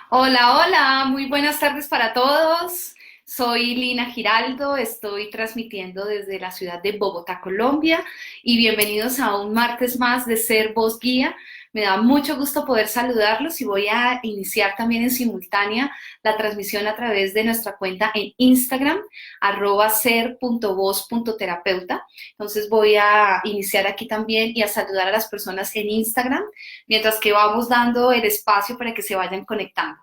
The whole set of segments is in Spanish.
Hola, hola, muy buenas tardes para todos. Soy Lina Giraldo, estoy transmitiendo desde la ciudad de Bogotá, Colombia, y bienvenidos a un martes más de Ser Voz Guía. Me da mucho gusto poder saludarlos y voy a iniciar también en simultánea la transmisión a través de nuestra cuenta en Instagram, @ser.voz.terapeuta. Entonces voy a iniciar aquí también y a saludar a las personas en Instagram mientras que vamos dando el espacio para que se vayan conectando.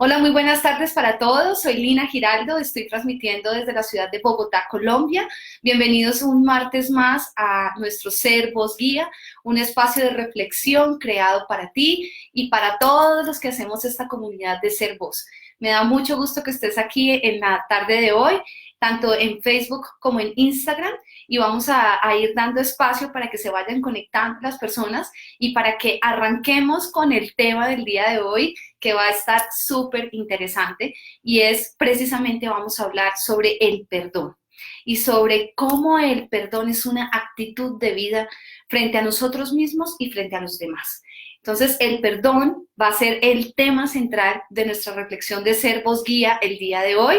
Hola, muy buenas tardes para todos. Soy Lina Giraldo, estoy transmitiendo desde la ciudad de Bogotá, Colombia. Bienvenidos un martes más a nuestro Ser Voz Guía, un espacio de reflexión creado para ti y para todos los que hacemos esta comunidad de Ser Voz. Me da mucho gusto que estés aquí en la tarde de hoy, tanto en Facebook como en Instagram, y vamos a ir dando espacio para que se vayan conectando las personas y para que arranquemos con el tema del día de hoy, que va a estar súper interesante, y es precisamente vamos a hablar sobre el perdón y sobre cómo el perdón es una actitud de vida frente a nosotros mismos y frente a los demás. Entonces, el perdón va a ser el tema central de nuestra reflexión de Ser Voz Guía el día de hoy.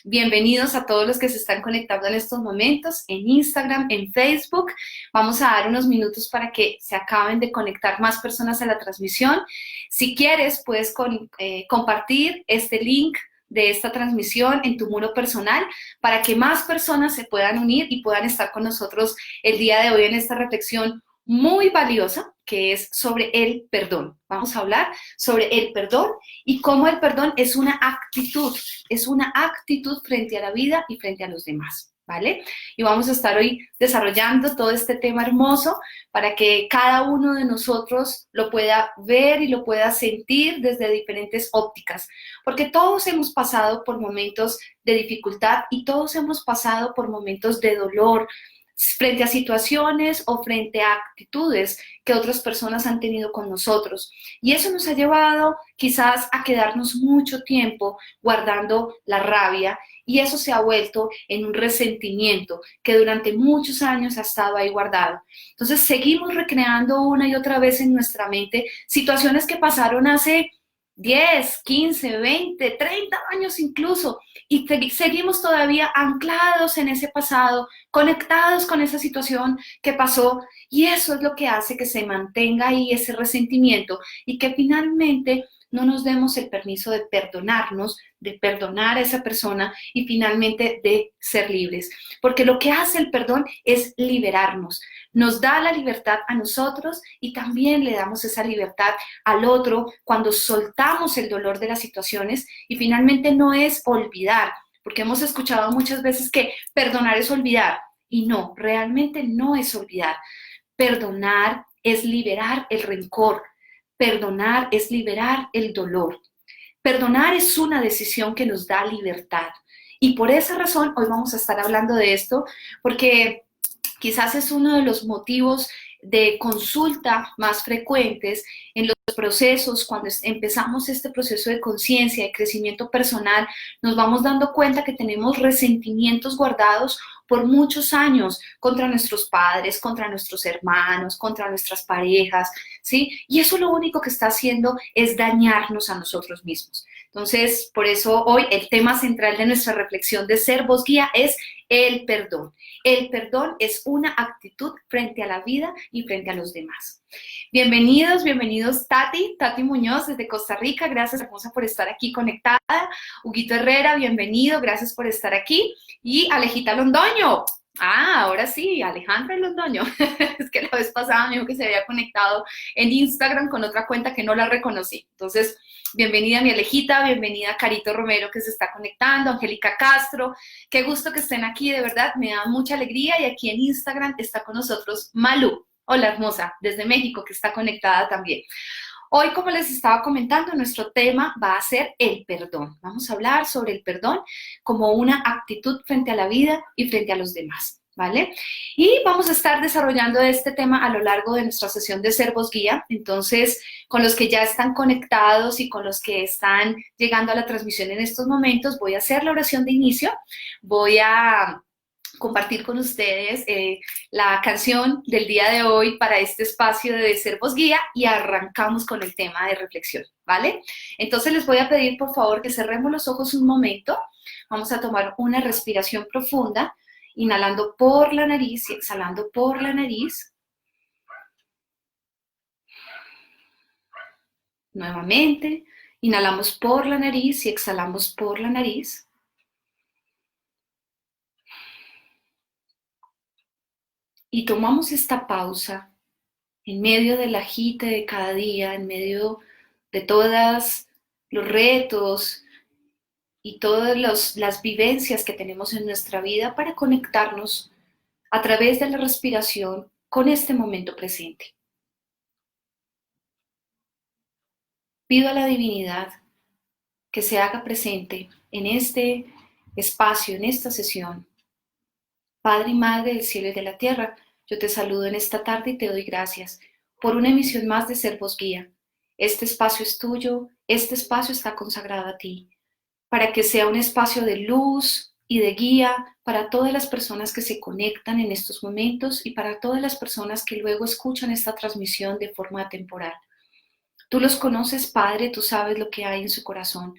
Bienvenidos a todos los que se están conectando en estos momentos en Instagram, en Facebook. Vamos a dar unos minutos para que se acaben de conectar más personas a la transmisión. Si quieres, puedes compartir este link de esta transmisión en tu muro personal para que más personas se puedan unir y puedan estar con nosotros el día de hoy en esta reflexión muy valiosa, que es sobre el perdón. Vamos a hablar sobre el perdón y cómo el perdón es una actitud frente a la vida y frente a los demás, ¿vale? Y vamos a estar hoy desarrollando todo este tema hermoso para que cada uno de nosotros lo pueda ver y lo pueda sentir desde diferentes ópticas, porque todos hemos pasado por momentos de dificultad y todos hemos pasado por momentos de dolor, frente a situaciones o frente a actitudes que otras personas han tenido con nosotros. Y eso nos ha llevado quizás a quedarnos mucho tiempo guardando la rabia, y eso se ha vuelto en un resentimiento que durante muchos años ha estado ahí guardado. Entonces seguimos recreando una y otra vez en nuestra mente situaciones que pasaron hace 10, 15, 20, 30 años incluso, y seguimos todavía anclados en ese pasado, conectados con esa situación que pasó, y eso es lo que hace que se mantenga ahí ese resentimiento y que finalmente no nos demos el permiso de perdonarnos, de perdonar a esa persona y finalmente de ser libres. Porque lo que hace el perdón es liberarnos, nos da la libertad a nosotros y también le damos esa libertad al otro cuando soltamos el dolor de las situaciones, y finalmente no es olvidar, porque hemos escuchado muchas veces que perdonar es olvidar, y no, realmente no es olvidar. Perdonar es liberar el rencor, perdonar es liberar el dolor. Perdonar es una decisión que nos da libertad. Y por esa razón hoy vamos a estar hablando de esto, porque quizás es uno de los motivos de consulta más frecuentes en los procesos. Cuando empezamos este proceso de conciencia, de crecimiento personal, nos vamos dando cuenta que tenemos resentimientos guardados por muchos años contra nuestros padres, contra nuestros hermanos, contra nuestras parejas, ¿sí? Y eso lo único que está haciendo es dañarnos a nosotros mismos. Entonces, por eso hoy el tema central de nuestra reflexión de Ser Voz Guía es el perdón. El perdón es una actitud frente a la vida y frente a los demás. Bienvenidos, bienvenidos Tati Muñoz desde Costa Rica, gracias hermosa por estar aquí conectada. Huguito Herrera, bienvenido, gracias por estar aquí. Y Alejita Londoño. Ahora sí, Alejandra Londoño. Es que la vez pasada me dijo que se había conectado en Instagram con otra cuenta que no la reconocí. Entonces, bienvenida mi Alejita, bienvenida Carito Romero que se está conectando, Angélica Castro. Qué gusto que estén aquí, de verdad, me da mucha alegría. Y aquí en Instagram está con nosotros Malu. Hola hermosa, desde México, que está conectada también. Hoy, como les estaba comentando, nuestro tema va a ser el perdón. Vamos a hablar sobre el perdón como una actitud frente a la vida y frente a los demás, ¿vale? Y vamos a estar desarrollando este tema a lo largo de nuestra sesión de Ser Voz Guía. Entonces, con los que ya están conectados y con los que están llegando a la transmisión en estos momentos, voy a hacer la oración de inicio, voy a compartir con ustedes la canción del día de hoy para este espacio de Ser Voz Guía y arrancamos con el tema de reflexión, ¿vale? Entonces les voy a pedir por favor que cerremos los ojos un momento. Vamos a tomar una respiración profunda, inhalando por la nariz y exhalando por la nariz. Nuevamente, inhalamos por la nariz y exhalamos por la nariz. Y tomamos esta pausa en medio del agite de cada día, en medio de todos los retos y todas las vivencias que tenemos en nuestra vida para conectarnos a través de la respiración con este momento presente. Pido a la divinidad que se haga presente en este espacio, en esta sesión. Padre y Madre del cielo y de la tierra, yo te saludo en esta tarde y te doy gracias por una emisión más de Ser Voz Guía. Este espacio es tuyo, este espacio está consagrado a ti, para que sea un espacio de luz y de guía para todas las personas que se conectan en estos momentos y para todas las personas que luego escuchan esta transmisión de forma temporal. Tú los conoces, Padre, tú sabes lo que hay en su corazón.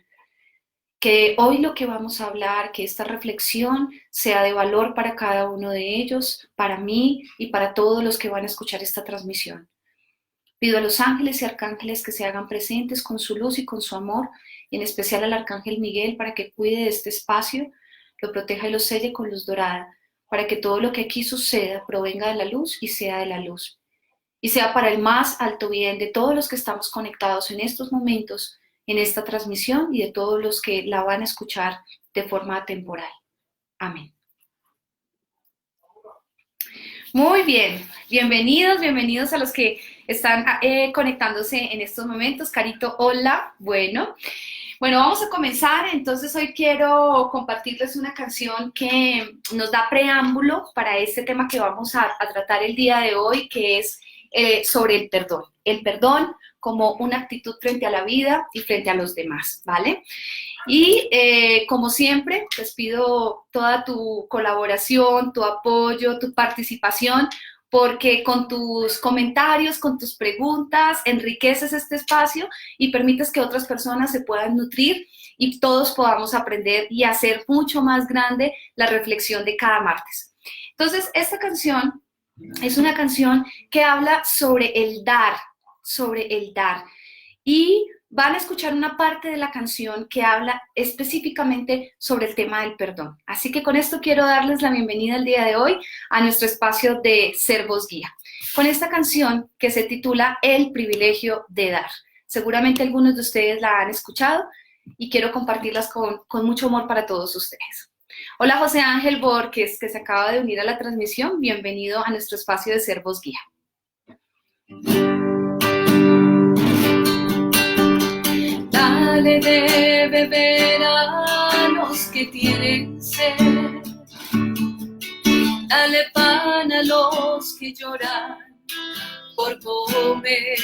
Que hoy lo que vamos a hablar, que esta reflexión sea de valor para cada uno de ellos, para mí y para todos los que van a escuchar esta transmisión. Pido a los ángeles y arcángeles que se hagan presentes con su luz y con su amor, y en especial al arcángel Miguel para que cuide de este espacio, lo proteja y lo selle con luz dorada, para que todo lo que aquí suceda provenga de la luz y sea de la luz. Y sea para el más alto bien de todos los que estamos conectados en estos momentos, en esta transmisión y de todos los que la van a escuchar de forma temporal. Amén. Muy bien, bienvenidos a los que están conectándose en estos momentos. Carito, hola, bueno, vamos a comenzar. Entonces hoy quiero compartirles una canción que nos da preámbulo para este tema que vamos a tratar el día de hoy, que es sobre el perdón. El perdón como una actitud frente a la vida y frente a los demás, ¿vale? Y como siempre, les pido toda tu colaboración, tu apoyo, tu participación, porque con tus comentarios, con tus preguntas, enriqueces este espacio y permites que otras personas se puedan nutrir y todos podamos aprender y hacer mucho más grande la reflexión de cada martes. Entonces, esta canción es una canción que habla sobre el dar, y van a escuchar una parte de la canción que habla específicamente sobre el tema del perdón. Así que con esto quiero darles la bienvenida el día de hoy a nuestro espacio de Ser Voz Guía, con esta canción que se titula El privilegio de dar. Seguramente algunos de ustedes la han escuchado y quiero compartirlas con mucho amor para todos ustedes. Hola José Ángel Borges, que se acaba de unir a la transmisión. Bienvenido a nuestro espacio de Ser Voz Guía. Dale de beber a los que tienen sed. Dale pan a los que lloran por comer.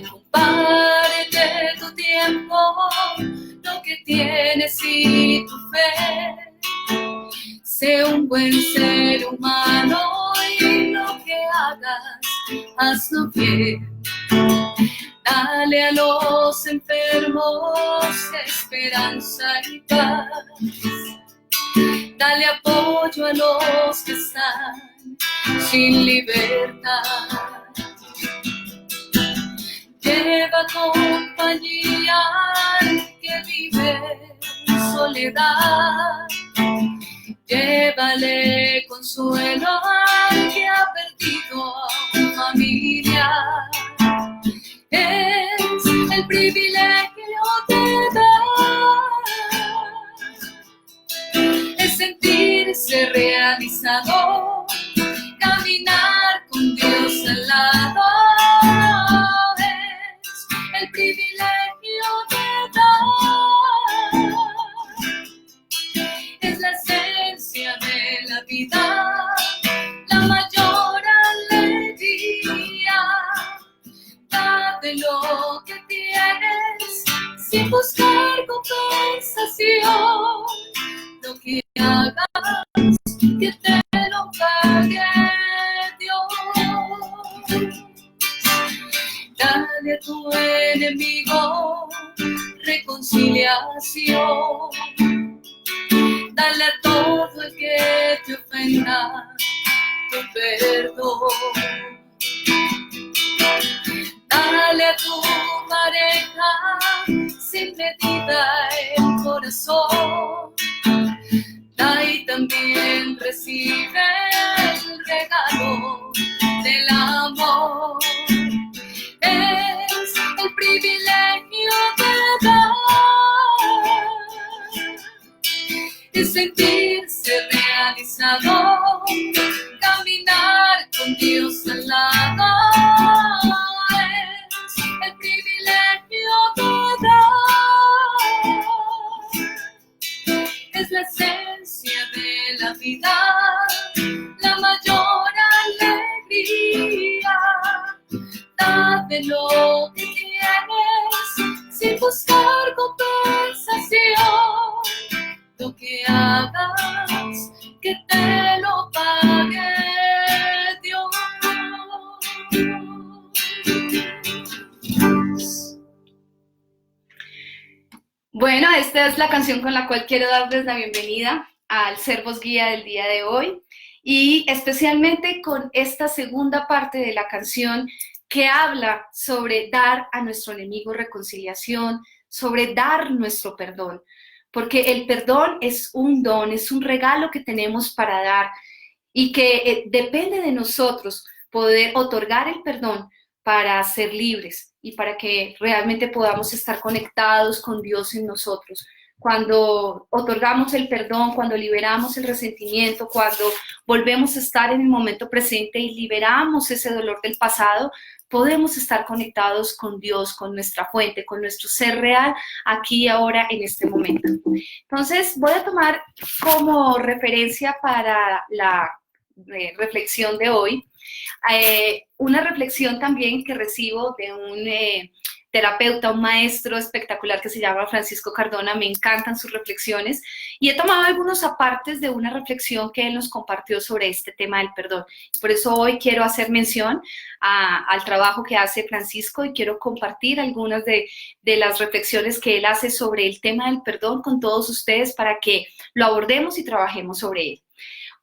Comparte tu tiempo, lo que tienes y tu fe. Sé un buen ser humano y lo que hagas, hazlo bien. Dale a los enfermos esperanza y paz. Dale apoyo a los que están sin libertad. Lleva compañía al que vive en soledad. Llévale consuelo al que ha perdido a familia. Es el privilegio de dar, es sentirse realizado, caminar con Dios al lado. Es el privilegio de dar, es la esencia de la vida, la mayor alegría. Da de lo que tienes sin buscar compensación. Lo que hagas que te lo pague Dios. Dale a tu enemigo reconciliación. Dale a todo el que te ofenda tu perdón. Dale a tu pareja sin medida el corazón. Da y también recibe el regalo del amor. Es el privilegio de dar y sentirse realizado, caminar con Dios al lado. Es el privilegio de dar, es la esencia de la vida, la mayor alegría. Da de lo que tienes sin buscar compensación. Lo que hagas que te lo pague Dios. Bueno, esta es la canción con la cual quiero darles la bienvenida al Ser Voz Guía del día de hoy, y especialmente con esta segunda parte de la canción que habla sobre dar a nuestro enemigo reconciliación, sobre dar nuestro perdón, porque el perdón es un don, es un regalo que tenemos para dar y que depende de nosotros poder otorgar el perdón para ser libres y para que realmente podamos estar conectados con Dios en nosotros. Cuando otorgamos el perdón, cuando liberamos el resentimiento, cuando volvemos a estar en el momento presente y liberamos ese dolor del pasado, podemos estar conectados con Dios, con nuestra fuente, con nuestro ser real, aquí y ahora, en este momento. Entonces, voy a tomar como referencia para la reflexión de hoy, una reflexión también que recibo de un terapeuta, un maestro espectacular que se llama Francisco Cardona. Me encantan sus reflexiones y he tomado algunos apartes de una reflexión que él nos compartió sobre este tema del perdón. Por eso hoy quiero hacer mención al trabajo que hace Francisco y quiero compartir algunas de las reflexiones que él hace sobre el tema del perdón con todos ustedes para que lo abordemos y trabajemos sobre él.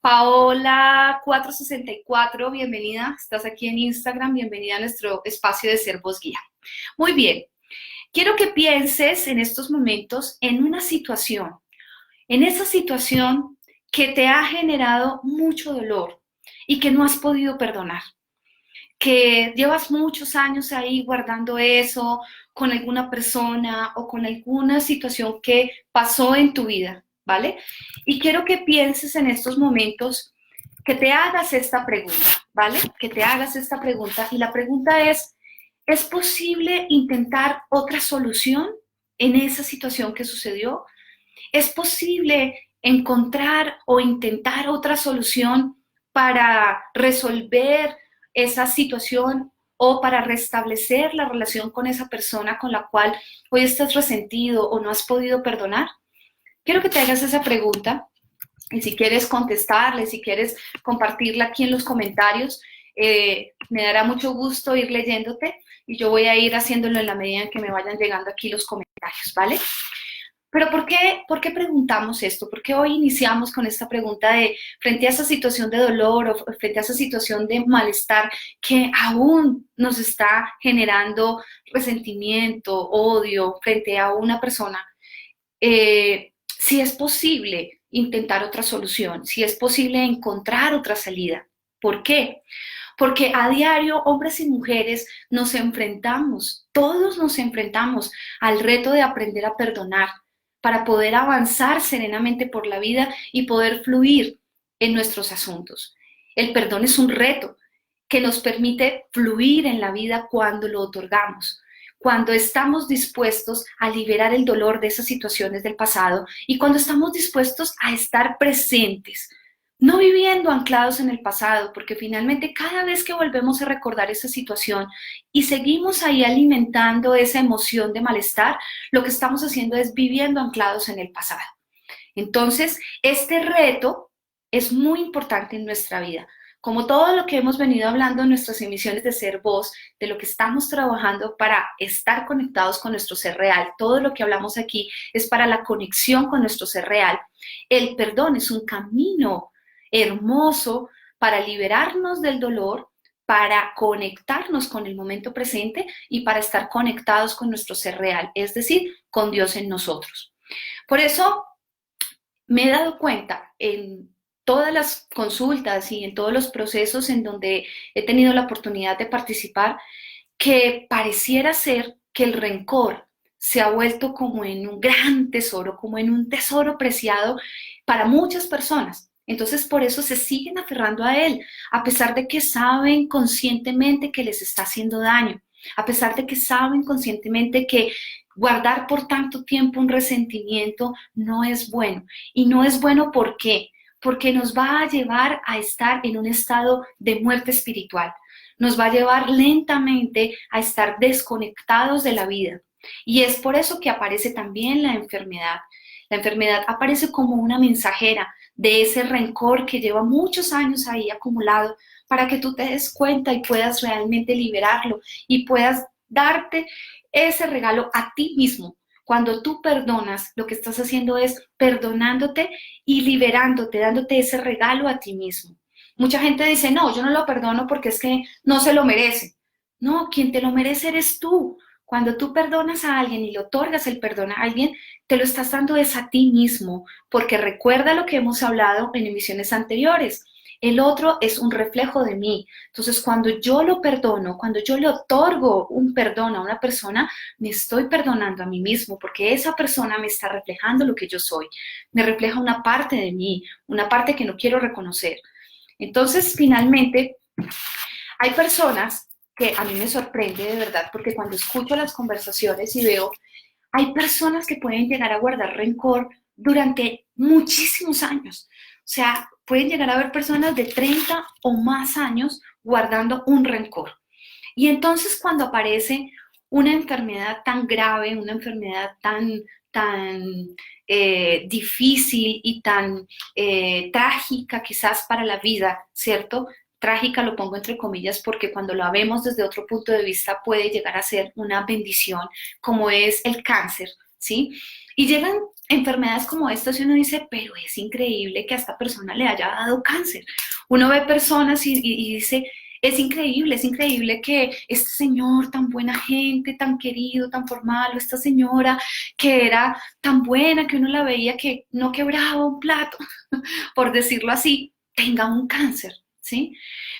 Paola 464, bienvenida, estás aquí en Instagram, bienvenida a nuestro espacio de Ser Voz Guía. Muy bien, quiero que pienses en estos momentos en una situación, en esa situación que te ha generado mucho dolor y que no has podido perdonar, que llevas muchos años ahí guardando eso con alguna persona o con alguna situación que pasó en tu vida, ¿vale? Y quiero que pienses en estos momentos, que te hagas esta pregunta, ¿vale? Que te hagas esta pregunta y la pregunta ¿es posible intentar otra solución en esa situación que sucedió? ¿Es posible encontrar o intentar otra solución para resolver esa situación o para restablecer la relación con esa persona con la cual hoy estás resentido o no has podido perdonar? Quiero que te hagas esa pregunta y si quieres contestarle, si quieres compartirla aquí en los comentarios, me dará mucho gusto ir leyéndote y yo voy a ir haciéndolo en la medida en que me vayan llegando aquí los comentarios, ¿vale? Pero ¿por qué preguntamos esto? ¿Por qué hoy iniciamos con esta pregunta de frente a esa situación de dolor o frente a esa situación de malestar que aún nos está generando resentimiento, odio frente a una persona? Si es posible intentar otra solución, si es posible encontrar otra salida. ¿Por qué? Porque a diario, hombres y mujeres, nos enfrentamos, todos nos enfrentamos al reto de aprender a perdonar para poder avanzar serenamente por la vida y poder fluir en nuestros asuntos. El perdón es un reto que nos permite fluir en la vida cuando lo otorgamos, cuando estamos dispuestos a liberar el dolor de esas situaciones del pasado y cuando estamos dispuestos a estar presentes, no viviendo anclados en el pasado, porque finalmente cada vez que volvemos a recordar esa situación y seguimos ahí alimentando esa emoción de malestar, lo que estamos haciendo es viviendo anclados en el pasado. Entonces, este reto es muy importante en nuestra vida. Como todo lo que hemos venido hablando en nuestras emisiones de Ser Voz, de lo que estamos trabajando para estar conectados con nuestro ser real, todo lo que hablamos aquí es para la conexión con nuestro ser real. El perdón es un camino hermoso para liberarnos del dolor, para conectarnos con el momento presente y para estar conectados con nuestro ser real, es decir, con Dios en nosotros. Por eso me he dado cuenta en todas las consultas y en todos los procesos en donde he tenido la oportunidad de participar, que pareciera ser que el rencor se ha vuelto como en un gran tesoro, como en un tesoro preciado para muchas personas. Entonces, por eso se siguen aferrando a él, a pesar de que saben conscientemente que les está haciendo daño, a pesar de que saben conscientemente que guardar por tanto tiempo un resentimiento no es bueno. Y no es bueno, ¿por qué? Porque nos va a llevar a estar en un estado de muerte espiritual. Nos va a llevar lentamente a estar desconectados de la vida. Y es por eso que aparece también la enfermedad. La enfermedad aparece como una mensajera de ese rencor que lleva muchos años ahí acumulado, para que tú te des cuenta y puedas realmente liberarlo y puedas darte ese regalo a ti mismo. Cuando tú perdonas, lo que estás haciendo es perdonándote y liberándote, dándote ese regalo a ti mismo. Mucha gente dice, no, yo no lo perdono porque es que no se lo merece. No, quien te lo merece eres tú. Cuando tú perdonas a alguien y le otorgas el perdón a alguien, te lo estás dando es a ti mismo, porque recuerda lo que hemos hablado en emisiones anteriores. El otro es un reflejo de mí. Entonces, cuando yo lo perdono, cuando yo le otorgo un perdón a una persona, me estoy perdonando a mí mismo, porque esa persona me está reflejando lo que yo soy. Me refleja una parte de mí, una parte que no quiero reconocer. Entonces, finalmente, hay personas que a mí me sorprende de verdad, porque cuando escucho las conversaciones y veo, hay personas que pueden llegar a guardar rencor durante muchísimos años. O sea, pueden llegar a haber personas de 30 o más años guardando un rencor. Y entonces cuando aparece una enfermedad tan grave, una enfermedad tan difícil y tan trágica quizás para la vida, ¿cierto? Trágica lo pongo entre comillas porque cuando lo vemos desde otro punto de vista puede llegar a ser una bendición, como es el cáncer, ¿sí? Y llegan enfermedades como estas y uno dice, pero es increíble que a esta persona le haya dado cáncer. Uno ve personas y dice, es increíble que este señor tan buena gente, tan querido, tan formal, o esta señora que era tan buena que uno la veía que no quebraba un plato, por decirlo así, tenga un cáncer, ¿sí?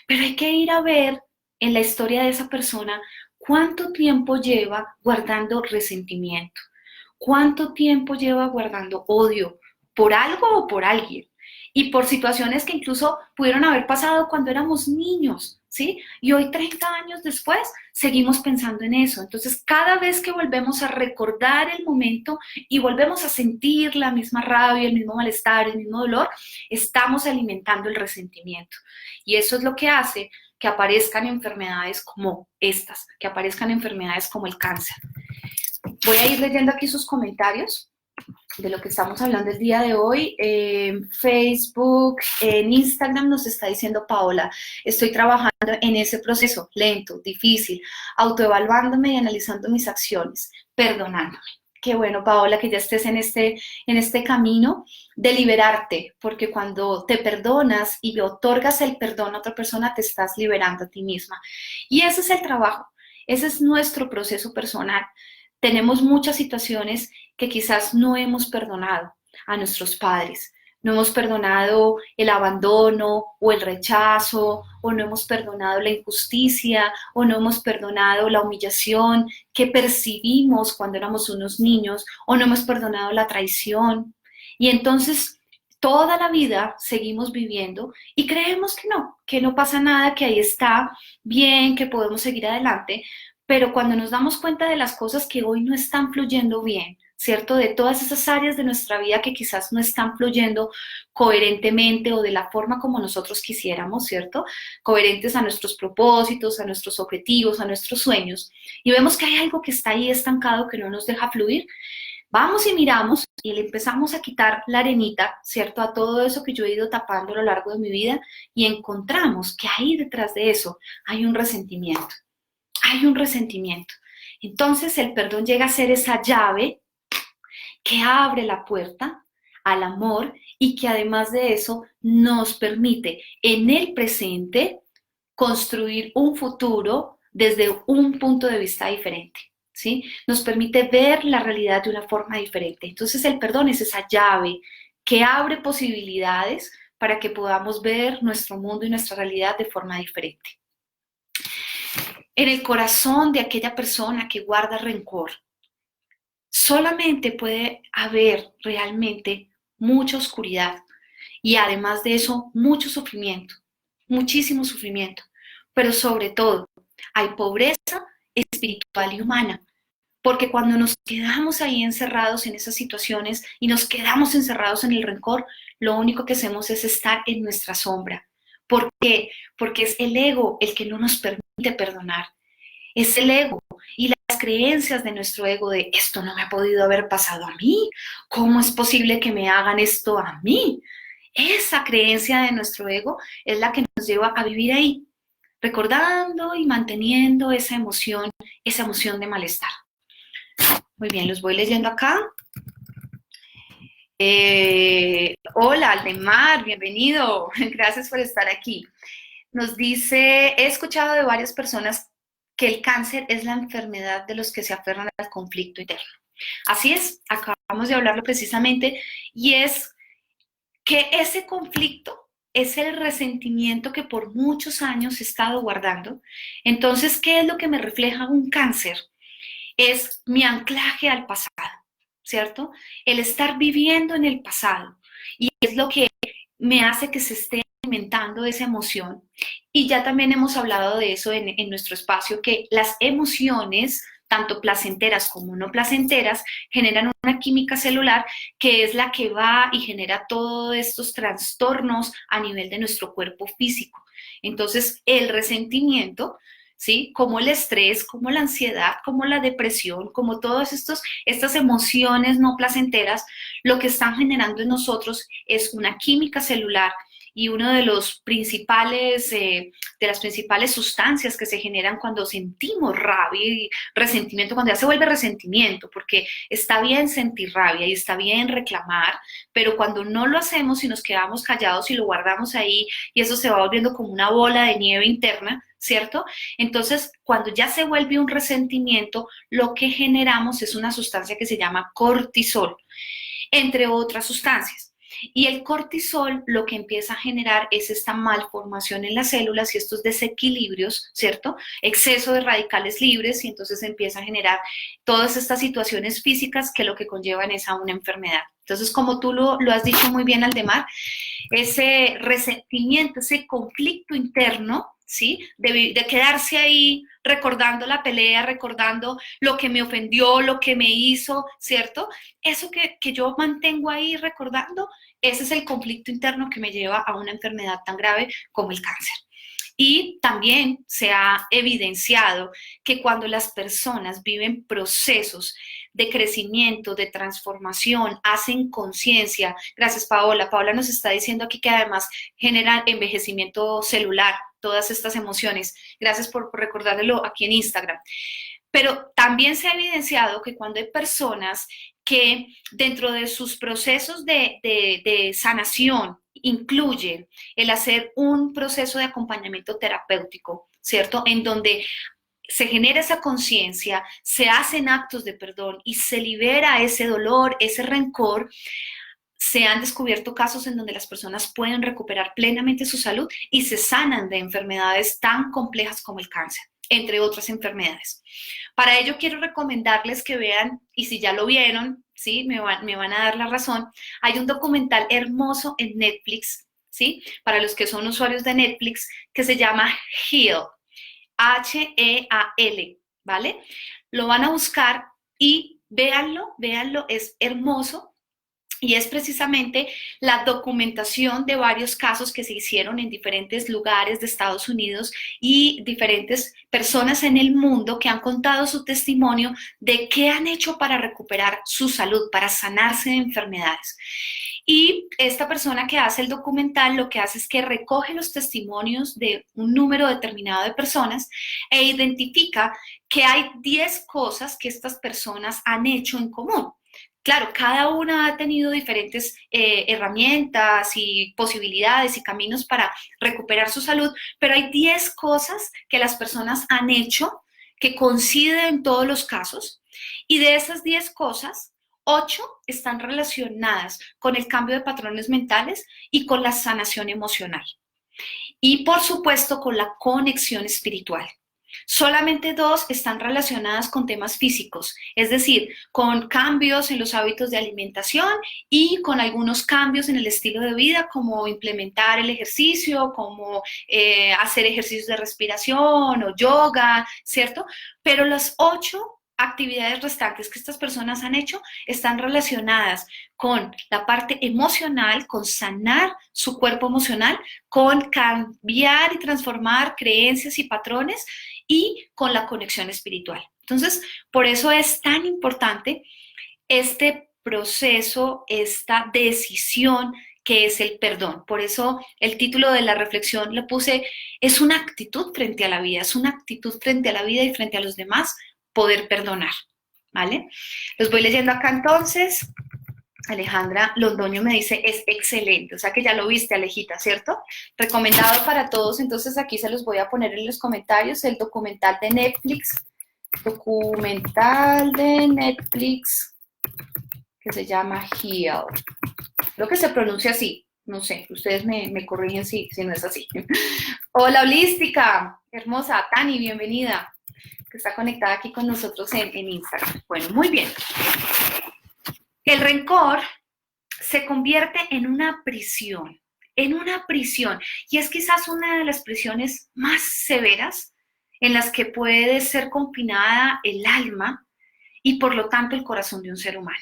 Pero hay que ir a ver en la historia de esa persona cuánto tiempo lleva guardando resentimiento, cuánto tiempo lleva guardando odio por algo o por alguien. Y por situaciones que incluso pudieron haber pasado cuando éramos niños, ¿sí? Y hoy, 30 años después, seguimos pensando en eso. Entonces, cada vez que volvemos a recordar el momento y volvemos a sentir la misma rabia, el mismo malestar, el mismo dolor, estamos alimentando el resentimiento. Y eso es lo que hace que aparezcan enfermedades como estas, que aparezcan enfermedades como el cáncer. Voy a ir leyendo aquí sus comentarios de lo que estamos hablando el día de hoy. En Facebook, en Instagram nos está diciendo Paola, estoy trabajando en ese proceso lento, difícil, autoevaluándome y analizando mis acciones, perdonándome. Qué bueno, Paola, que ya estés en este camino de liberarte, porque cuando te perdonas y le otorgas el perdón a otra persona, te estás liberando a ti misma. Y ese es el trabajo, ese es nuestro proceso personal. Tenemos muchas situaciones que quizás no hemos perdonado a nuestros padres, no hemos perdonado el abandono o el rechazo, o no hemos perdonado la injusticia, o no hemos perdonado la humillación que percibimos cuando éramos unos niños, o no hemos perdonado la traición. Y entonces toda la vida seguimos viviendo y creemos que no pasa nada, que ahí está bien, que podemos seguir adelante, pero cuando nos damos cuenta de las cosas que hoy no están fluyendo bien, ¿cierto? De todas esas áreas de nuestra vida que quizás no están fluyendo coherentemente o de la forma como nosotros quisiéramos, ¿cierto? Coherentes a nuestros propósitos, a nuestros objetivos, a nuestros sueños, y vemos que hay algo que está ahí estancado que no nos deja fluir. Vamos y miramos y le empezamos a quitar la arenita, ¿cierto? A todo eso que yo he ido tapando a lo largo de mi vida y encontramos que ahí detrás de eso hay un resentimiento. Hay un resentimiento. Entonces el perdón llega a ser esa llave que abre la puerta al amor y que además de eso nos permite en el presente construir un futuro desde un punto de vista diferente, ¿sí? Nos permite ver la realidad de una forma diferente. Entonces el perdón es esa llave que abre posibilidades para que podamos ver nuestro mundo y nuestra realidad de forma diferente. En el corazón de aquella persona que guarda rencor, solamente puede haber realmente mucha oscuridad y además de eso mucho sufrimiento, muchísimo sufrimiento, pero sobre todo hay pobreza espiritual y humana, porque cuando nos quedamos ahí encerrados en esas situaciones y nos quedamos encerrados en el rencor, lo único que hacemos es estar en nuestra sombra. ¿Por qué? Porque es el ego el que no nos permite perdonar. Es el ego y las creencias de nuestro ego de esto no me ha podido haber pasado a mí, ¿cómo es posible que me hagan esto a mí? Esa creencia de nuestro ego es la que nos lleva a vivir ahí, recordando y manteniendo esa emoción de malestar. Muy bien, los voy leyendo acá. Hola, Aldemar, bienvenido. Gracias por estar aquí. Nos dice, he escuchado de varias personas que el cáncer es la enfermedad de los que se aferran al conflicto interno. Así es, acabamos de hablarlo precisamente, y es que ese conflicto es el resentimiento que por muchos años he estado guardando. Entonces, ¿qué es lo que me refleja un cáncer? Es mi anclaje al pasado, ¿cierto? El estar viviendo en el pasado. Y es lo que me hace que se esté alimentando esa emoción. Y ya también hemos hablado de eso en nuestro espacio, que las emociones, tanto placenteras como no placenteras, generan una química celular que es la que va y genera todos estos trastornos a nivel de nuestro cuerpo físico. Entonces, el resentimiento, ¿sí? Como el estrés, como la ansiedad, como la depresión, como todas estas emociones no placenteras, lo que están generando en nosotros es una química celular y uno de los principales, de las principales sustancias que se generan cuando sentimos rabia y resentimiento, cuando ya se vuelve resentimiento, porque está bien sentir rabia y está bien reclamar, pero cuando no lo hacemos y nos quedamos callados y lo guardamos ahí y eso se va volviendo como una bola de nieve interna, ¿cierto? Entonces, cuando ya se vuelve un resentimiento, lo que generamos es una sustancia que se llama cortisol, entre otras sustancias. Y el cortisol lo que empieza a generar es esta malformación en las células y estos desequilibrios, ¿cierto? Exceso de radicales libres y entonces empieza a generar todas estas situaciones físicas que lo que conllevan es a una enfermedad. Entonces, como tú lo has dicho muy bien, Aldemar, ese resentimiento, ese conflicto interno, ¿sí? De quedarse ahí recordando la pelea, recordando lo que me ofendió, lo que me hizo, ¿cierto? Eso que yo mantengo ahí recordando, ese es el conflicto interno que me lleva a una enfermedad tan grave como el cáncer. Y también se ha evidenciado que cuando las personas viven procesos de crecimiento, de transformación, hacen conciencia, gracias Paola, Paola nos está diciendo aquí que además generan envejecimiento celular, todas estas emociones, gracias por recordármelo aquí en Instagram. Pero también se ha evidenciado que cuando hay personas que dentro de sus procesos de sanación incluyen el hacer un proceso de acompañamiento terapéutico, ¿cierto? En donde se genera esa conciencia, se hacen actos de perdón y se libera ese dolor, ese rencor. Se han descubierto casos en donde las personas pueden recuperar plenamente su salud y se sanan de enfermedades tan complejas como el cáncer, entre otras enfermedades. Para ello quiero recomendarles que vean, y si ya lo vieron, ¿sí? Me van a dar la razón, hay un documental hermoso en Netflix, ¿sí? Para los que son usuarios de Netflix, que se llama Heal, Heal, ¿vale? Lo van a buscar y véanlo, es hermoso. Y es precisamente la documentación de varios casos que se hicieron en diferentes lugares de Estados Unidos y diferentes personas en el mundo que han contado su testimonio de qué han hecho para recuperar su salud, para sanarse de enfermedades. Y esta persona que hace el documental lo que hace es que recoge los testimonios de un número determinado de personas e identifica que hay 10 cosas que estas personas han hecho en común. Claro, cada una ha tenido diferentes herramientas y posibilidades y caminos para recuperar su salud, pero hay 10 cosas que las personas han hecho que coinciden en todos los casos, y de esas 10 cosas, 8 están relacionadas con el cambio de patrones mentales y con la sanación emocional. Y por supuesto con la conexión espiritual. Solamente 2 están relacionadas con temas físicos, es decir, con cambios en los hábitos de alimentación y con algunos cambios en el estilo de vida, como implementar el ejercicio, como hacer ejercicios de respiración o yoga, ¿cierto? Pero las 8 actividades restantes que estas personas han hecho están relacionadas con la parte emocional, con sanar su cuerpo emocional, con cambiar y transformar creencias y patrones, y con la conexión espiritual. Entonces, por eso es tan importante este proceso, esta decisión que es el perdón. Por eso el título de la reflexión lo puse, es una actitud frente a la vida, es una actitud frente a la vida y frente a los demás, poder perdonar, ¿vale? Los voy leyendo acá entonces. Alejandra Londoño me dice, es excelente, o sea que ya lo viste, Alejita, ¿cierto? Recomendado para todos, entonces aquí se los voy a poner en los comentarios, el documental de Netflix, que se llama Heal. Creo que se pronuncia así, no sé, ustedes me corrigen si no es así. Hola, Holística, hermosa, Tani, bienvenida, que está conectada aquí con nosotros en Instagram. Bueno, muy bien. El rencor se convierte en una prisión, y es quizás una de las prisiones más severas en las que puede ser confinada el alma y por lo tanto el corazón de un ser humano.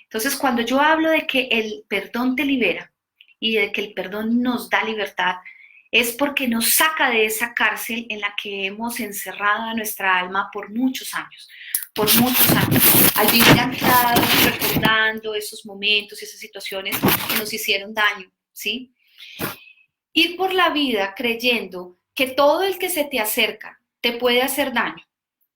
Entonces, cuando yo hablo de que el perdón te libera y de que el perdón nos da libertad, es porque nos saca de esa cárcel en la que hemos encerrado a nuestra alma por muchos años, al vivir anclados, recordando esos momentos y esas situaciones que nos hicieron daño, ¿sí? Ir por la vida creyendo que todo el que se te acerca te puede hacer daño,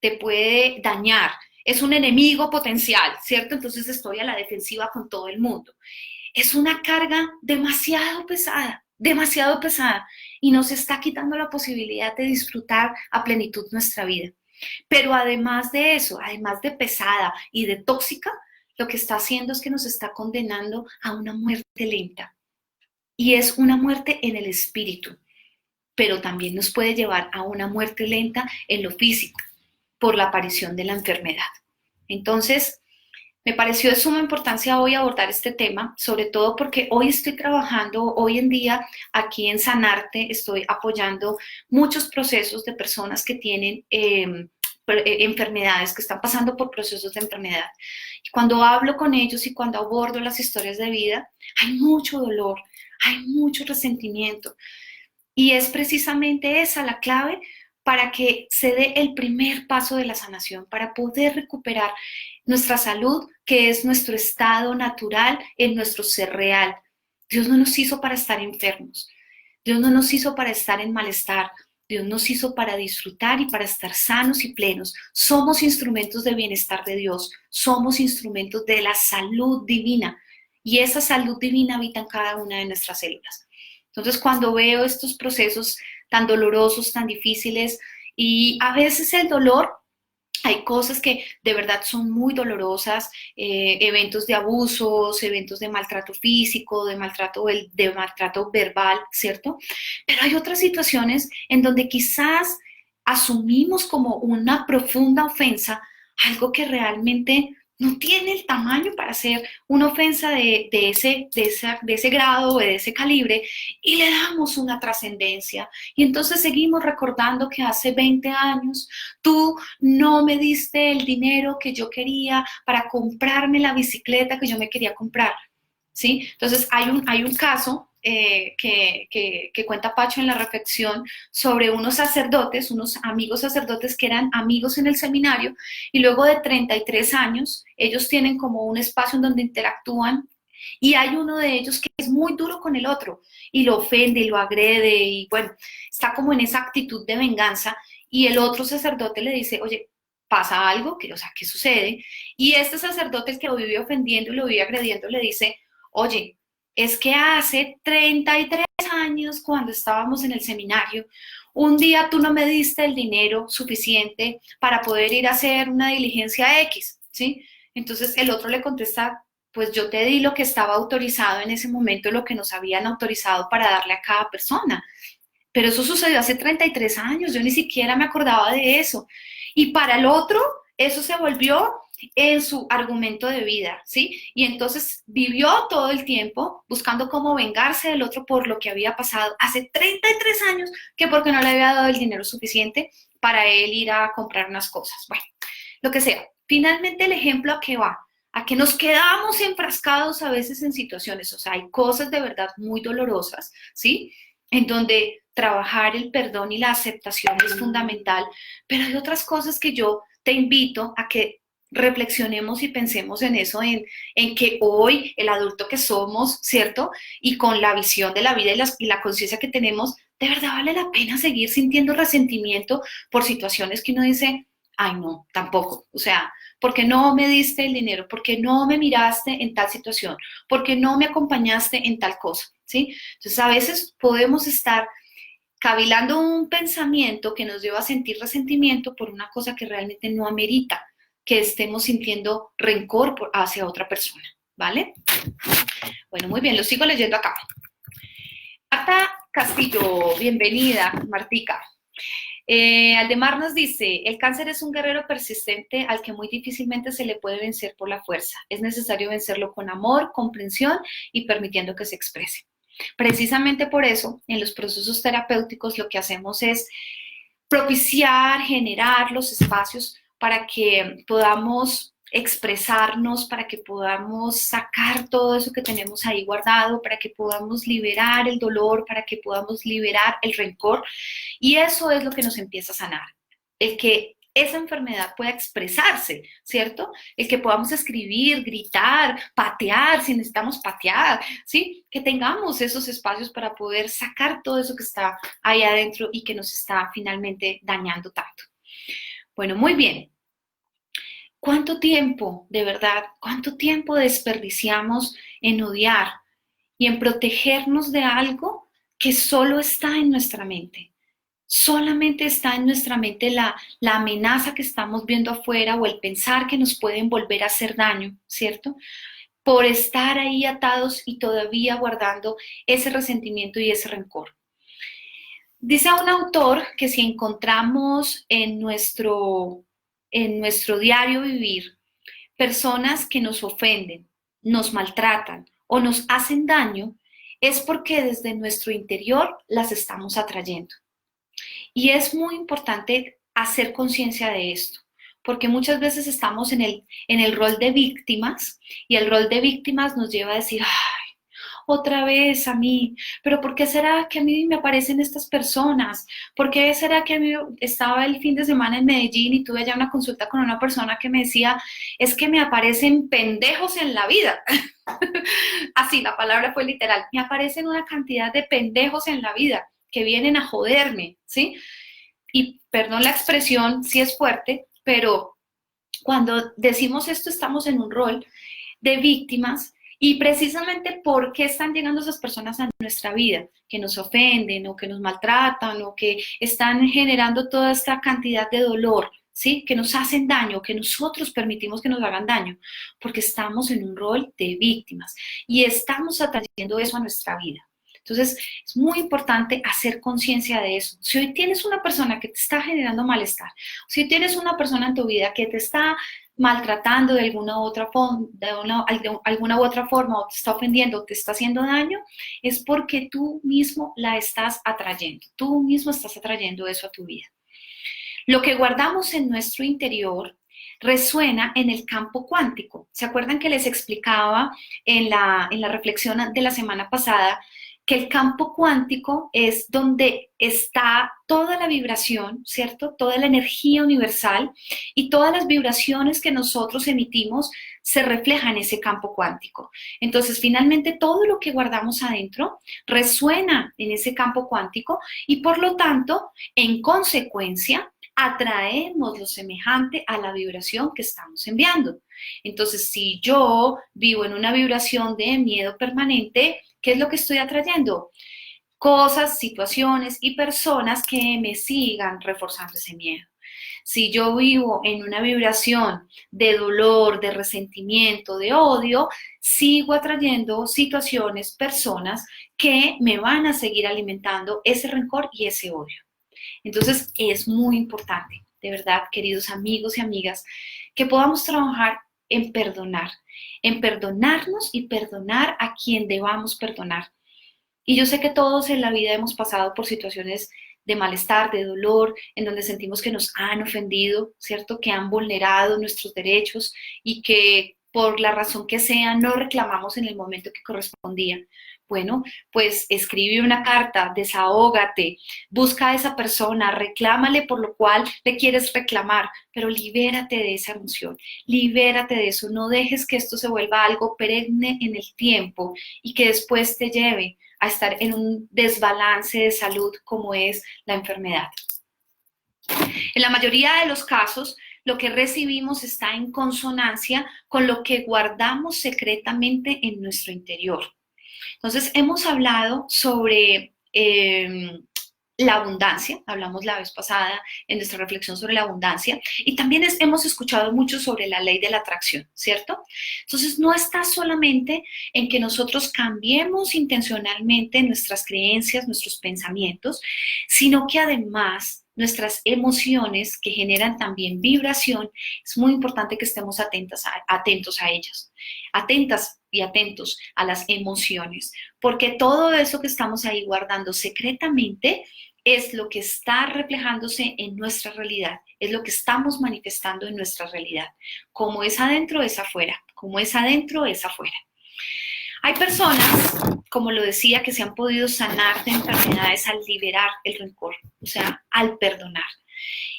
te puede dañar, es un enemigo potencial, ¿cierto? Entonces estoy a la defensiva con todo el mundo. Es una carga demasiado pesada, y nos está quitando la posibilidad de disfrutar a plenitud nuestra vida. Pero además de eso, además de pesada y de tóxica, lo que está haciendo es que nos está condenando a una muerte lenta. Y es una muerte en el espíritu, pero también nos puede llevar a una muerte lenta en lo físico, por la aparición de la enfermedad. Entonces, me pareció de suma importancia hoy abordar este tema, sobre todo porque hoy estoy trabajando, hoy en día, aquí en Sanarte, estoy apoyando muchos procesos de personas que tienen enfermedades, que están pasando por procesos de enfermedad. Y cuando hablo con ellos y cuando abordo las historias de vida, hay mucho dolor, hay mucho resentimiento. Y es precisamente esa la clave para que se dé el primer paso de la sanación, para poder recuperar nuestra salud, que es nuestro estado natural en nuestro ser real. Dios no nos hizo para estar enfermos, Dios no nos hizo para estar en malestar, Dios nos hizo para disfrutar y para estar sanos y plenos. Somos instrumentos de bienestar de Dios, somos instrumentos de la salud divina, y esa salud divina habita en cada una de nuestras células. Entonces, cuando veo estos procesos tan dolorosos, tan difíciles, y a veces el dolor, hay cosas que de verdad son muy dolorosas, eventos de abusos, eventos de maltrato físico, de maltrato verbal, ¿cierto? Pero hay otras situaciones en donde quizás asumimos como una profunda ofensa algo que realmente no tiene el tamaño para hacer una ofensa de ese grado o de ese calibre, y le damos una trascendencia. Y entonces seguimos recordando que hace 20 años tú no me diste el dinero que yo quería para comprarme la bicicleta que yo me quería comprar, ¿sí? Entonces hay un caso que cuenta Pacho en la reflexión sobre unos sacerdotes, unos amigos sacerdotes que eran amigos en el seminario, y luego de 33 años ellos tienen como un espacio en donde interactúan, y hay uno de ellos que es muy duro con el otro y lo ofende y lo agrede, y bueno, está como en esa actitud de venganza, y el otro sacerdote le dice, oye, pasa algo, o sea, ¿qué sucede? Y este sacerdote, el que lo vive ofendiendo y lo vive agrediendo, le dice, oye, es que hace 33 años, cuando estábamos en el seminario, un día tú no me diste el dinero suficiente para poder ir a hacer una diligencia X, ¿sí? Entonces el otro le contesta, pues yo te di lo que estaba autorizado en ese momento, lo que nos habían autorizado para darle a cada persona. Pero eso sucedió hace 33 años, yo ni siquiera me acordaba de eso. Y para el otro, eso se volvió en su argumento de vida, ¿sí? Y entonces vivió todo el tiempo buscando cómo vengarse del otro por lo que había pasado hace 33 años, que porque no le había dado el dinero suficiente para él ir a comprar unas cosas. Bueno, lo que sea. Finalmente el ejemplo a qué va, a que nos quedamos enfrascados a veces en situaciones, o sea, hay cosas de verdad muy dolorosas, ¿sí? En donde trabajar el perdón y la aceptación es fundamental, pero hay otras cosas que yo te invito a que reflexionemos y pensemos en eso, en que hoy el adulto que somos, ¿cierto? Y con la visión de la vida y la conciencia que tenemos, de verdad vale la pena seguir sintiendo resentimiento por situaciones que uno dice, ay no, tampoco, o sea, porque no me diste el dinero, porque no me miraste en tal situación, porque no me acompañaste en tal cosa, ¿sí? Entonces a veces podemos estar cavilando un pensamiento que nos lleva a sentir resentimiento por una cosa que realmente no amerita que estemos sintiendo rencor hacia otra persona, ¿vale? Bueno, muy bien, lo sigo leyendo acá. Marta Castillo, bienvenida, Martica. Aldemar nos dice, el cáncer es un guerrero persistente al que muy difícilmente se le puede vencer por la fuerza. Es necesario vencerlo con amor, comprensión y permitiendo que se exprese. Precisamente por eso, en los procesos terapéuticos lo que hacemos es propiciar, generar los espacios para que podamos expresarnos, para que podamos sacar todo eso que tenemos ahí guardado, para que podamos liberar el dolor, para que podamos liberar el rencor. Y eso es lo que nos empieza a sanar. El que esa enfermedad pueda expresarse, ¿cierto? El que podamos escribir, gritar, patear, si necesitamos patear, ¿sí? Que tengamos esos espacios para poder sacar todo eso que está ahí adentro y que nos está finalmente dañando tanto. Bueno, muy bien. ¿Cuánto tiempo, de verdad, cuánto tiempo desperdiciamos en odiar y en protegernos de algo que solo está en nuestra mente? Solamente está en nuestra mente la amenaza que estamos viendo afuera o el pensar que nos pueden volver a hacer daño, ¿cierto? Por estar ahí atados y todavía guardando ese resentimiento y ese rencor. Dice un autor que si encontramos en nuestro diario vivir personas que nos ofenden, nos maltratan o nos hacen daño, es porque desde nuestro interior las estamos atrayendo. Y es muy importante hacer conciencia de esto, porque muchas veces estamos en el rol de víctimas, y el rol de víctimas nos lleva a decir, ay, otra vez a mí, pero ¿por qué será que a mí me aparecen estas personas? ¿Por qué será que a mí estaba el fin de semana en Medellín y tuve allá una consulta con una persona que me decía, es que me aparecen pendejos en la vida? Así, la palabra fue literal, me aparecen una cantidad de pendejos en la vida que vienen a joderme, ¿sí? Y perdón la expresión, sí es fuerte, pero cuando decimos esto estamos en un rol de víctimas. Y precisamente por qué están llegando esas personas a nuestra vida, que nos ofenden o que nos maltratan o que están generando toda esta cantidad de dolor, ¿sí? Que nos hacen daño, que nosotros permitimos que nos hagan daño, porque estamos en un rol de víctimas y estamos atrayendo eso a nuestra vida. Entonces, es muy importante hacer conciencia de eso. Si hoy tienes una persona que te está generando malestar, si hoy tienes una persona en tu vida que te está maltratando de alguna u otra forma, alguna u otra forma, o te está ofendiendo, o te está haciendo daño, es porque tú mismo la estás atrayendo, tú mismo estás atrayendo eso a tu vida. Lo que guardamos en nuestro interior resuena en el campo cuántico. ¿Se acuerdan que les explicaba en la reflexión de la semana pasada que el campo cuántico es donde está toda la vibración, ¿cierto? Toda la energía universal y todas las vibraciones que nosotros emitimos se reflejan en ese campo cuántico. Entonces, finalmente, todo lo que guardamos adentro resuena en ese campo cuántico y, por lo tanto, en consecuencia, atraemos lo semejante a la vibración que estamos enviando. Entonces, si yo vivo en una vibración de miedo permanente, ¿qué es lo que estoy atrayendo? Cosas, situaciones y personas que me sigan reforzando ese miedo. Si yo vivo en una vibración de dolor, de resentimiento, de odio, sigo atrayendo situaciones, personas que me van a seguir alimentando ese rencor y ese odio. Entonces es muy importante, de verdad, queridos amigos y amigas, que podamos trabajar en perdonarnos y perdonar a quien debamos perdonar. Y yo sé que todos en la vida hemos pasado por situaciones de malestar, de dolor, en donde sentimos que nos han ofendido, ¿cierto? Que han vulnerado nuestros derechos y que por la razón que sea no reclamamos en el momento que correspondía. Bueno, pues escribe una carta, desahógate, busca a esa persona, reclámale por lo cual le quieres reclamar, pero libérate de esa emoción, libérate de eso, no dejes que esto se vuelva algo perenne en el tiempo y que después te lleve a estar en un desbalance de salud como es la enfermedad. En la mayoría de los casos, lo que recibimos está en consonancia con lo que guardamos secretamente en nuestro interior. Entonces, hemos hablado sobre la abundancia, hablamos la vez pasada en nuestra reflexión sobre la abundancia, y también hemos escuchado mucho sobre la ley de la atracción, ¿cierto? Entonces, no está solamente en que nosotros cambiemos intencionalmente nuestras creencias, nuestros pensamientos, sino que además nuestras emociones que generan también vibración, es muy importante que estemos atentos a ellas, atentas y atentos a las emociones, porque todo eso que estamos ahí guardando secretamente es lo que está reflejándose en nuestra realidad, es lo que estamos manifestando en nuestra realidad. Como es adentro, es afuera. Como es adentro, es afuera. Hay personas, como lo decía, que se han podido sanar de enfermedades al liberar el rencor, o sea, al perdonar.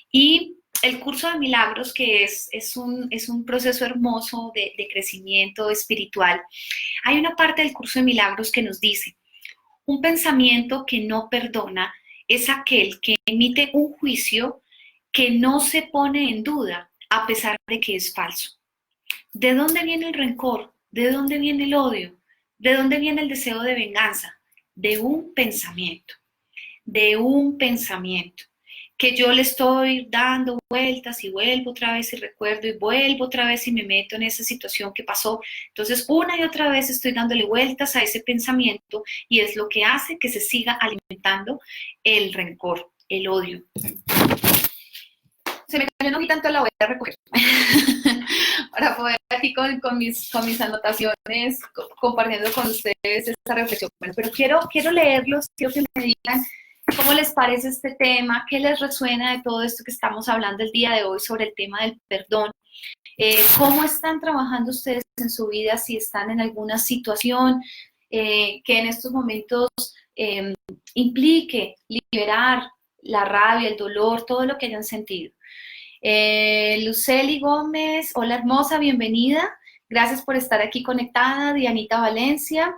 Y el curso de milagros, que es un proceso hermoso de crecimiento espiritual, hay una parte del curso de milagros que nos dice, un pensamiento que no perdona es aquel que emite un juicio que no se pone en duda a pesar de que es falso. ¿De dónde viene el rencor? ¿De dónde viene el odio? ¿De dónde viene el deseo de venganza? De un pensamiento, que yo le estoy dando vueltas y vuelvo otra vez y recuerdo y vuelvo otra vez y me meto en esa situación que pasó. Entonces, una y otra vez estoy dándole vueltas a ese pensamiento y es lo que hace que se siga alimentando el rencor, el odio. Se me cayó una hojita, entonces la voy a recoger para poder aquí con mis anotaciones compartiendo con ustedes esta reflexión. Bueno, pero quiero leerlos, quiero que me digan cómo les parece este tema, qué les resuena de todo esto que estamos hablando el día de hoy sobre el tema del perdón. ¿Cómo están trabajando ustedes en su vida? Si están en alguna situación que en estos momentos implique liberar la rabia, el dolor, todo lo que hayan sentido. Luceli Gómez, hola hermosa, bienvenida. Gracias por estar aquí conectada. Dianita Valencia.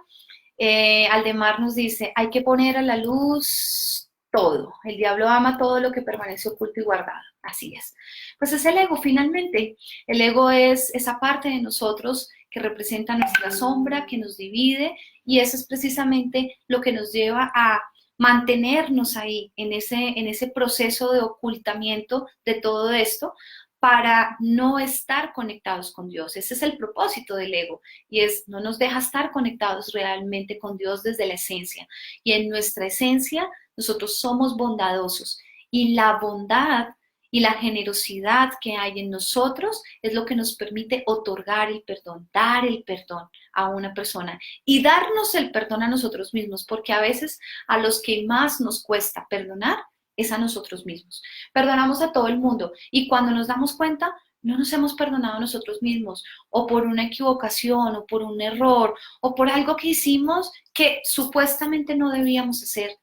Aldemar nos dice, hay que poner a la luz todo. El diablo ama todo lo que permanece oculto y guardado. Así es. Pues es el ego, finalmente. El ego es esa parte de nosotros que representa nuestra sombra, que nos divide, y eso es precisamente lo que nos lleva a mantenernos ahí, en ese proceso de ocultamiento de todo esto, para no estar conectados con Dios. Ese es el propósito del ego, y no nos deja estar conectados realmente con Dios desde la esencia. Y en nuestra esencia nosotros somos bondadosos, y la bondad Y la generosidad que hay en nosotros es lo que nos permite otorgar el perdón, dar el perdón a una persona y darnos el perdón a nosotros mismos, porque a veces a los que más nos cuesta perdonar es a nosotros mismos. Perdonamos a todo el mundo y cuando nos damos cuenta, no nos hemos perdonado a nosotros mismos, o por una equivocación, o por un error, o por algo que hicimos que supuestamente no debíamos hacer.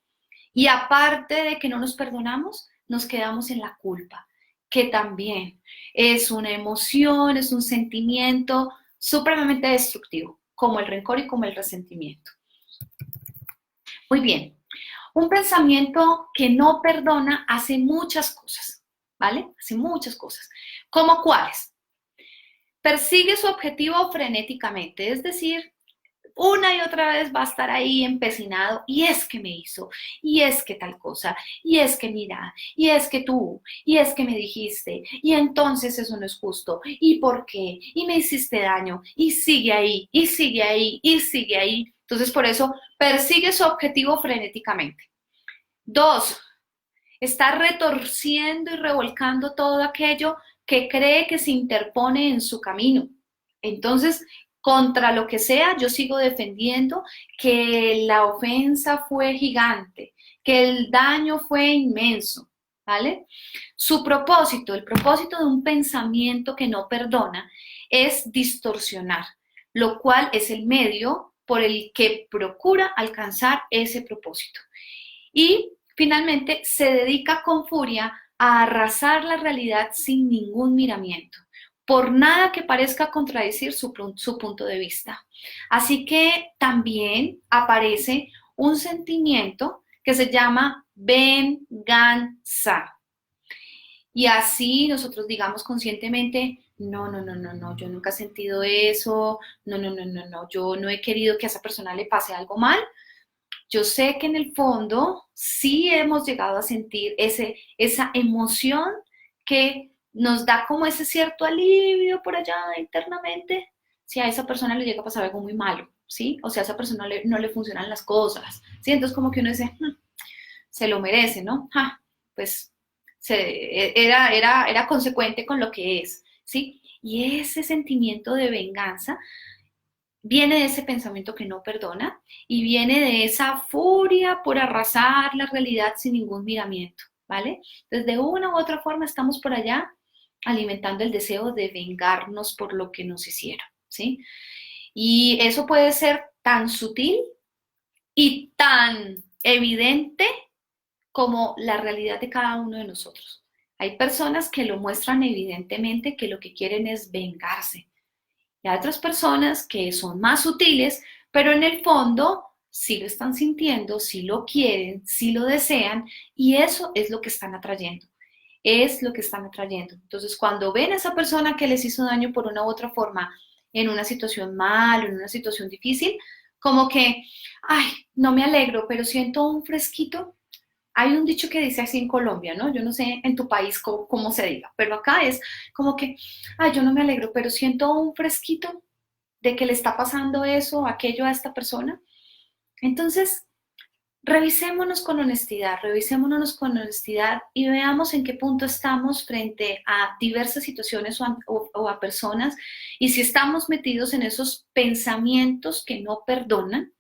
Y aparte de que no nos perdonamos, nos quedamos en la culpa, que también es una emoción, es un sentimiento supremamente destructivo, como el rencor y como el resentimiento. Muy bien, un pensamiento que no perdona hace muchas cosas, ¿vale? Hace muchas cosas. ¿Cómo cuáles? Persigue su objetivo frenéticamente, es decir, una y otra vez va a estar ahí empecinado, y es que me hizo, y es que tal cosa, y es que mira, y es que tú, y es que me dijiste, y entonces eso no es justo, y por qué, y me hiciste daño, y sigue ahí, y sigue ahí, y sigue ahí. Entonces, por eso, persigue su objetivo frenéticamente. 2, está retorciendo y revolcando todo aquello que cree que se interpone en su camino. Entonces, contra lo que sea, yo sigo defendiendo que la ofensa fue gigante, que el daño fue inmenso, ¿vale? Su propósito, el propósito de un pensamiento que no perdona, es distorsionar, lo cual es el medio por el que procura alcanzar ese propósito. Y finalmente se dedica con furia a arrasar la realidad sin ningún miramiento, por nada que parezca contradecir su punto de vista. Así que también aparece un sentimiento que se llama venganza. Y así nosotros digamos conscientemente, no, no, no, no, no, yo nunca he sentido eso, no, no, no, no, no, yo no he querido que a esa persona le pase algo mal. Yo sé que en el fondo sí hemos llegado a sentir esa emoción que nos da como ese cierto alivio por allá internamente si a esa persona le llega a pasar algo muy malo, ¿sí? O sea, a esa persona no le funcionan las cosas, ¿sí? Entonces como que uno dice, se lo merece, ¿no? Pues era consecuente con lo que es, ¿sí? Y ese sentimiento de venganza viene de ese pensamiento que no perdona y viene de esa furia por arrasar la realidad sin ningún miramiento, ¿vale? Entonces, de una u otra forma estamos por allá alimentando el deseo de vengarnos por lo que nos hicieron, ¿sí? Y eso puede ser tan sutil y tan evidente como la realidad de cada uno de nosotros. Hay personas que lo muestran evidentemente que lo que quieren es vengarse, y hay otras personas que son más sutiles, pero en el fondo sí lo están sintiendo, sí lo quieren, sí lo desean, y eso es lo que están atrayendo. Es lo que están atrayendo. Entonces, cuando ven a esa persona que les hizo daño por una u otra forma, en una situación mal, en una situación difícil, como que, ay, no me alegro, pero siento un fresquito. Hay un dicho que dice así en Colombia, ¿no? Yo no sé en tu país cómo se diga, pero acá es como que, ay, yo no me alegro, pero siento un fresquito de que le está pasando eso, aquello a esta persona. Entonces, revisémonos con honestidad y veamos en qué punto estamos frente a diversas situaciones o a personas, y si estamos metidos en esos pensamientos que no perdonan.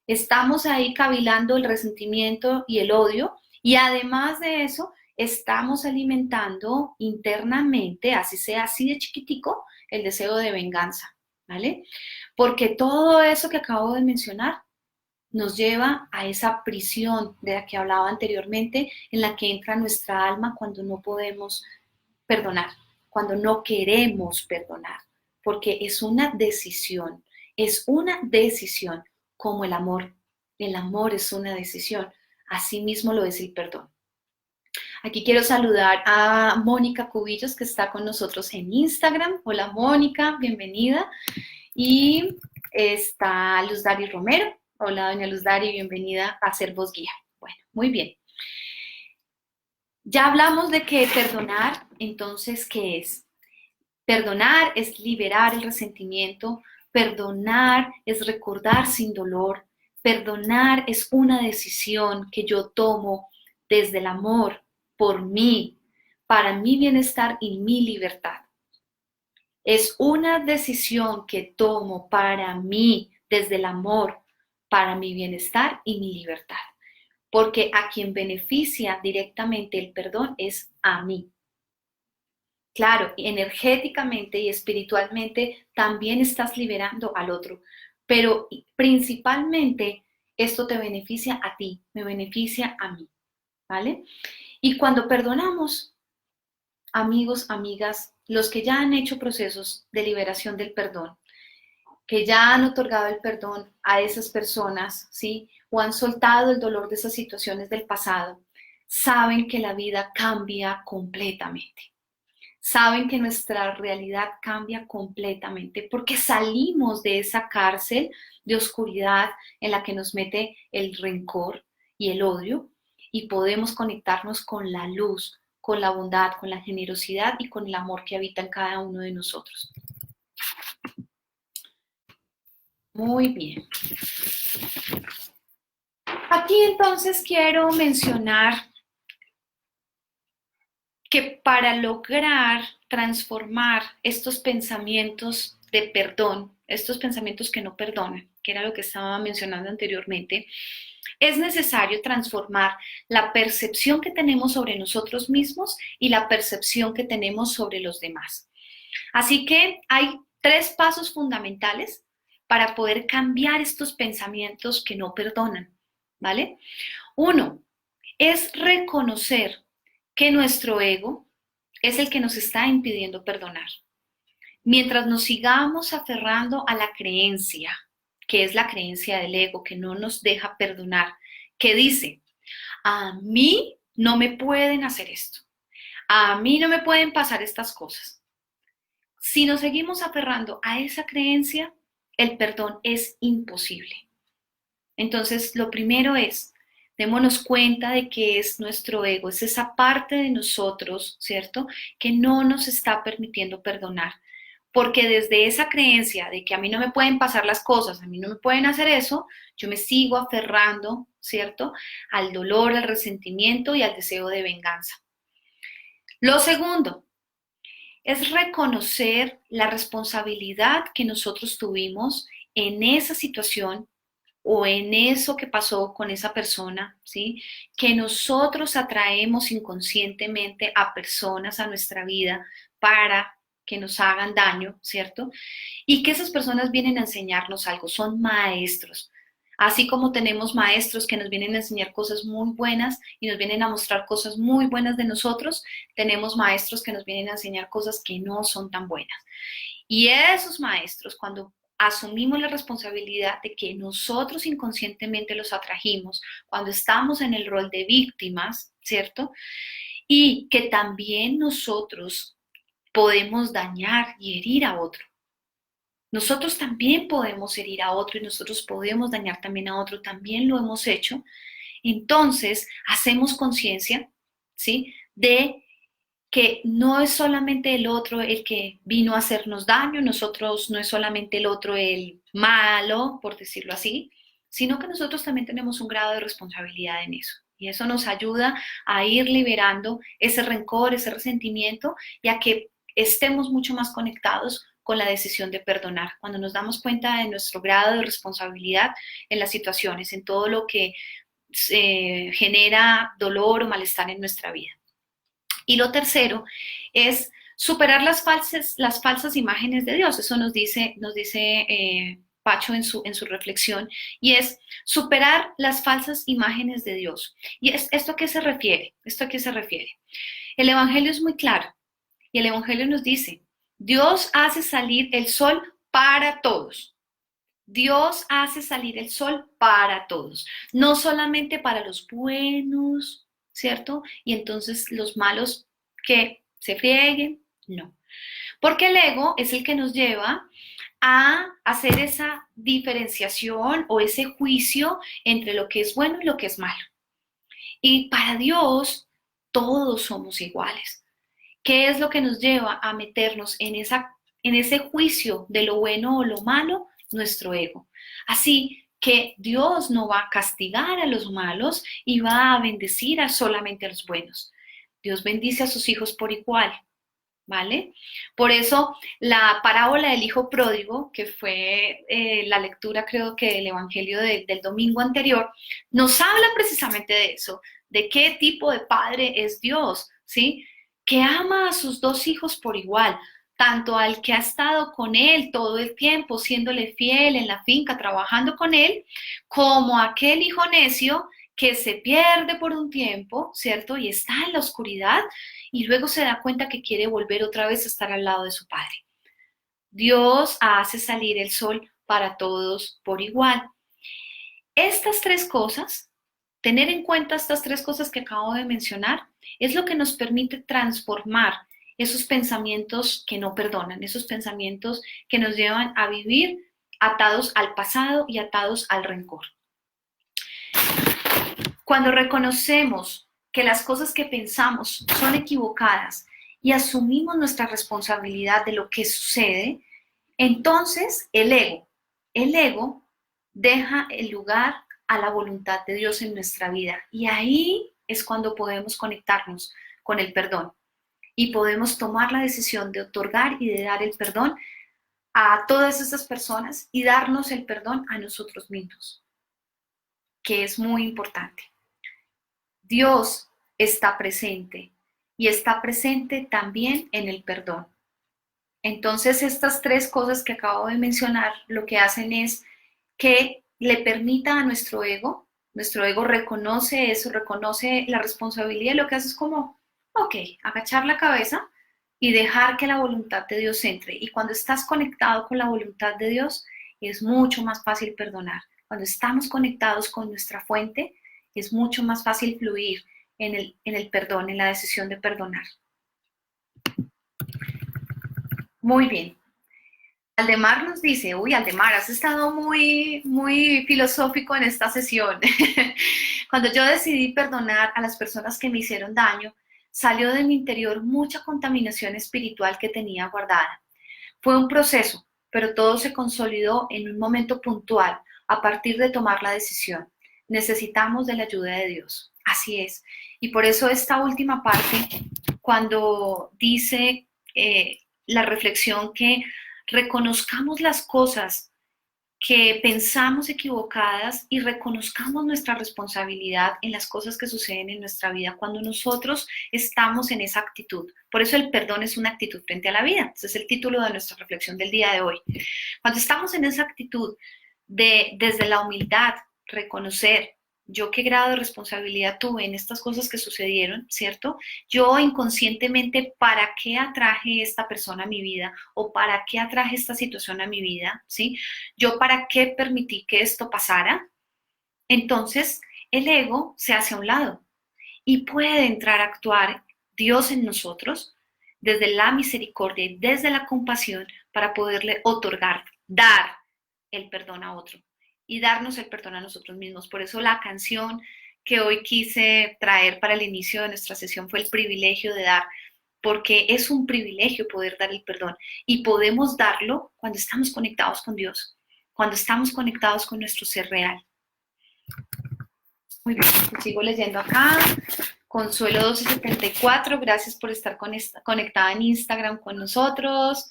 Estamos ahí cavilando el resentimiento y el odio, y además de eso, estamos alimentando internamente, así sea así de chiquitico, el deseo de venganza, ¿vale? Porque todo eso que acabo de mencionar nos lleva a esa prisión de la que hablaba anteriormente, en la que entra nuestra alma cuando no podemos perdonar, cuando no queremos perdonar, porque es una decisión como el amor. El amor es una decisión, así mismo lo es el perdón. Aquí quiero saludar a Mónica Cubillos, que está con nosotros en Instagram. Hola Mónica, bienvenida. Y está Luz Dari Romero. Hola doña Luz Dari, bienvenida a Ser Voz Guía. Bueno, muy bien. Ya hablamos de que perdonar, entonces, ¿qué es? Perdonar es liberar el resentimiento, perdonar es recordar sin dolor, perdonar es una decisión que yo tomo desde el amor por mí, para mi bienestar y mi libertad. Es una decisión que tomo para mí, desde el amor, para mi bienestar y mi libertad. Porque a quien beneficia directamente el perdón es a mí. Claro, energéticamente y espiritualmente también estás liberando al otro, pero principalmente esto te beneficia a ti, me beneficia a mí, ¿vale? Y cuando perdonamos, amigos, amigas, los que ya han hecho procesos de liberación del perdón, que ya han otorgado el perdón a esas personas, ¿sí? O han soltado el dolor de esas situaciones del pasado, saben que la vida cambia completamente. Saben que nuestra realidad cambia completamente porque salimos de esa cárcel de oscuridad en la que nos mete el rencor y el odio y podemos conectarnos con la luz, con la bondad, con la generosidad y con el amor que habita en cada uno de nosotros. Muy bien. Aquí entonces quiero mencionar que para lograr transformar estos pensamientos de perdón, estos pensamientos que no perdonan, que era lo que estaba mencionando anteriormente, es necesario transformar la percepción que tenemos sobre nosotros mismos y la percepción que tenemos sobre los demás. Así que hay 3 pasos fundamentales para poder cambiar estos pensamientos que no perdonan, ¿vale? 1 es reconocer que nuestro ego es el que nos está impidiendo perdonar. Mientras nos sigamos aferrando a la creencia, que es la creencia del ego, que no nos deja perdonar, que dice, a mí no me pueden hacer esto, a mí no me pueden pasar estas cosas. Si nos seguimos aferrando a esa creencia, el perdón es imposible. Entonces, lo primero es, démonos cuenta de que es nuestro ego, es esa parte de nosotros, ¿cierto?, que no nos está permitiendo perdonar. Porque desde esa creencia de que a mí no me pueden pasar las cosas, a mí no me pueden hacer eso, yo me sigo aferrando, ¿cierto?, al dolor, al resentimiento y al deseo de venganza. Lo segundo es reconocer la responsabilidad que nosotros tuvimos en esa situación o en eso que pasó con esa persona, ¿sí? Que nosotros atraemos inconscientemente a personas a nuestra vida para que nos hagan daño, ¿cierto? Y que esas personas vienen a enseñarnos algo, son maestros. Así como tenemos maestros que nos vienen a enseñar cosas muy buenas y nos vienen a mostrar cosas muy buenas de nosotros, tenemos maestros que nos vienen a enseñar cosas que no son tan buenas. Y esos maestros, cuando asumimos la responsabilidad de que nosotros inconscientemente los atrajimos, cuando estamos en el rol de víctimas, ¿cierto? Y que también nosotros podemos dañar y herir a otro. Nosotros también podemos herir a otro y nosotros podemos dañar también a otro, también lo hemos hecho. Entonces, hacemos conciencia, ¿sí?, de que no es solamente el otro el que vino a hacernos daño, nosotros no es solamente el otro el malo, por decirlo así, sino que nosotros también tenemos un grado de responsabilidad en eso. Y eso nos ayuda a ir liberando ese rencor, ese resentimiento y a que estemos mucho más conectados con la decisión de perdonar. Cuando nos damos cuenta de nuestro grado de responsabilidad en las situaciones, en todo lo que genera dolor o malestar en nuestra vida. Y lo tercero es superar las falsas imágenes de Dios. Eso nos dice Pacho en su reflexión, y es superar las falsas imágenes de Dios. ¿Y esto a qué se refiere? ¿Esto a qué se refiere? El Evangelio es muy claro, y el Evangelio nos dice, Dios hace salir el sol para todos. Dios hace salir el sol para todos, no solamente para los buenos, ¿cierto? Y entonces los malos que se frieguen, no. Porque el ego es el que nos lleva a hacer esa diferenciación o ese juicio entre lo que es bueno y lo que es malo. Y para Dios todos somos iguales. ¿Qué es lo que nos lleva a meternos en ese juicio de lo bueno o lo malo? Nuestro ego. Así que Dios no va a castigar a los malos y va a bendecir solamente a los buenos. Dios bendice a sus hijos por igual, ¿vale? Por eso la parábola del hijo pródigo, que fue la lectura creo que del evangelio del domingo anterior, nos habla precisamente de eso, de qué tipo de padre es Dios, ¿sí? Que ama a sus dos hijos por igual, tanto al que ha estado con él todo el tiempo, siéndole fiel en la finca, trabajando con él, como aquel hijo necio que se pierde por un tiempo, ¿cierto? Y está en la oscuridad y luego se da cuenta que quiere volver otra vez a estar al lado de su padre. Dios hace salir el sol para todos por igual. Estas tres cosas, tener en cuenta estas tres cosas que acabo de mencionar, es lo que nos permite transformar esos pensamientos que no perdonan, esos pensamientos que nos llevan a vivir atados al pasado y atados al rencor. Cuando reconocemos que las cosas que pensamos son equivocadas y asumimos nuestra responsabilidad de lo que sucede, entonces el ego deja el lugar a la voluntad de Dios en nuestra vida. Y ahí es cuando podemos conectarnos con el perdón y podemos tomar la decisión de otorgar y de dar el perdón a todas esas personas y darnos el perdón a nosotros mismos, que es muy importante. Dios está presente y está presente también en el perdón. Entonces, estas tres cosas que acabo de mencionar, lo que hacen es que le permita a nuestro ego reconoce eso, reconoce la responsabilidad, y lo que hace es como, ok, agachar la cabeza y dejar que la voluntad de Dios entre. Y cuando estás conectado con la voluntad de Dios, es mucho más fácil perdonar. Cuando estamos conectados con nuestra fuente, es mucho más fácil fluir en el perdón, en la decisión de perdonar. Muy bien. Aldemar nos dice, uy, Aldemar, has estado muy filosófico en esta sesión. Cuando yo decidí perdonar a las personas que me hicieron daño, salió de mi interior mucha contaminación espiritual que tenía guardada. Fue un proceso, pero todo se consolidó en un momento puntual a partir de tomar la decisión. Necesitamos de la ayuda de Dios. Así es. Y por eso esta última parte, cuando dice la reflexión que reconozcamos las cosas que pensamos equivocadas y reconozcamos nuestra responsabilidad en las cosas que suceden en nuestra vida cuando nosotros estamos en esa actitud. Por eso el perdón es una actitud frente a la vida. Ese es el título de nuestra reflexión del día de hoy. Cuando estamos en esa actitud de desde la humildad reconocer yo qué grado de responsabilidad tuve en estas cosas que sucedieron, ¿cierto? Yo inconscientemente, ¿para qué atraje esta persona a mi vida? ¿O para qué atraje esta situación a mi vida? ¿Sí? ¿Yo para qué permití que esto pasara? Entonces, el ego se hace a un lado y puede entrar a actuar Dios en nosotros desde la misericordia y desde la compasión para poderle otorgar, dar el perdón a otro y darnos el perdón a nosotros mismos. Por eso la canción que hoy quise traer para el inicio de nuestra sesión fue el privilegio de dar, porque es un privilegio poder dar el perdón y podemos darlo cuando estamos conectados con Dios, cuando estamos conectados con nuestro ser real. Muy bien, sigo leyendo acá. Consuelo 1274, gracias por estar conectada en Instagram con nosotros.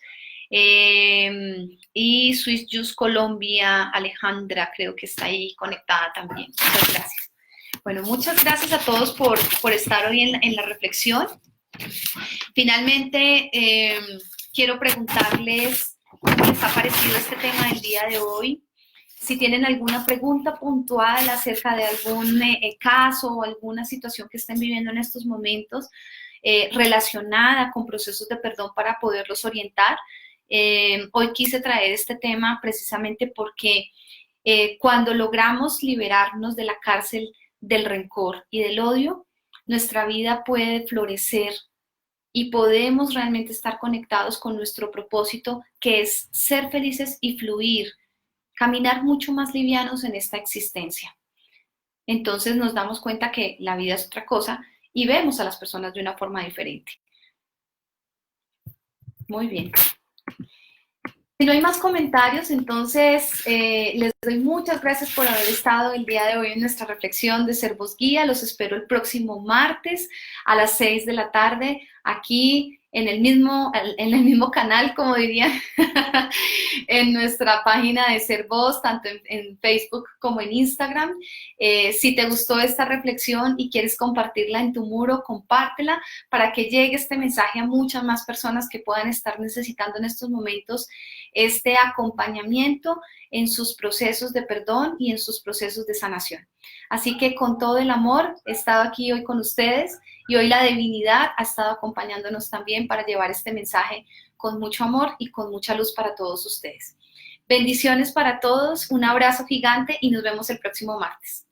Y Swiss Juice Colombia, Alejandra, creo que está ahí conectada también. Muchas gracias. Bueno, muchas gracias a todos por estar hoy en la reflexión. Finalmente, quiero preguntarles cómo les ha parecido este tema del día de hoy. Si tienen alguna pregunta puntual acerca de algún caso o alguna situación que estén viviendo en estos momentos relacionada con procesos de perdón para poderlos orientar, hoy quise traer este tema precisamente porque cuando logramos liberarnos de la cárcel del rencor y del odio, nuestra vida puede florecer y podemos realmente estar conectados con nuestro propósito, que es ser felices y fluir, caminar mucho más livianos en esta existencia. Entonces nos damos cuenta que la vida es otra cosa y vemos a las personas de una forma diferente. Muy bien. Si no hay más comentarios, entonces les doy muchas gracias por haber estado el día de hoy en nuestra reflexión de Ser Voz Guía. Los espero el próximo martes a las 6 de la tarde aquí en el mismo canal, como dirían, en nuestra página de Ser Voz, tanto en Facebook como en Instagram. Si te gustó esta reflexión y quieres compartirla en tu muro, compártela para que llegue este mensaje a muchas más personas que puedan estar necesitando en estos momentos este acompañamiento en sus procesos de perdón y en sus procesos de sanación. Así que con todo el amor he estado aquí hoy con ustedes y hoy la divinidad ha estado acompañándonos también para llevar este mensaje con mucho amor y con mucha luz para todos ustedes. Bendiciones para todos, un abrazo gigante y nos vemos el próximo martes.